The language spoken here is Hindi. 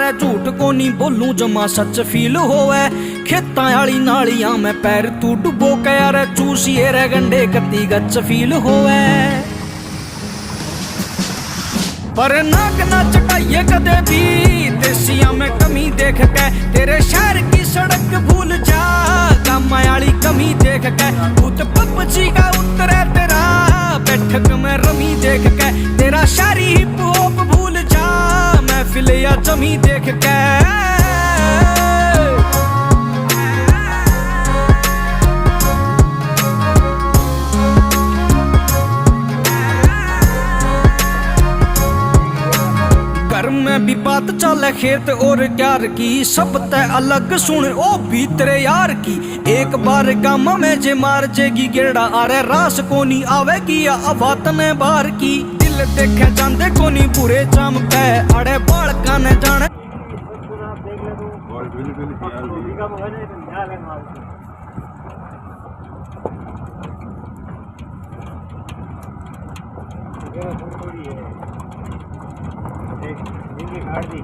यारे झूठ को नहीं बोलूं जमा सच फील होवे। खेतां आली नालियां में पैर तू डुबो के यारे चूसिए रे गंडे कती गच फील होवे। पर नाक ना चटाइए कदे भी देसिया में कमी देख के, तेरे शहर की सड़क भूल जा काम आली कमी देख के। भूत पपची का उतरे तेरा बैठक में रमी देख के, तेरा शारी हिप हॉप भूल जा महफिल या जमी देख के। घर में भी बात चले खेत और क्यार की, सब तय अलग सुन ओ भी तेरे यार की। एक बार गामा में जे मार जेगी गेड़ा आरे रास कोनी आवेगी या अवातने बार की। दिल देखे जांदे कोनी बुरे चमके अड़े बाल काने जाने। गाड़ी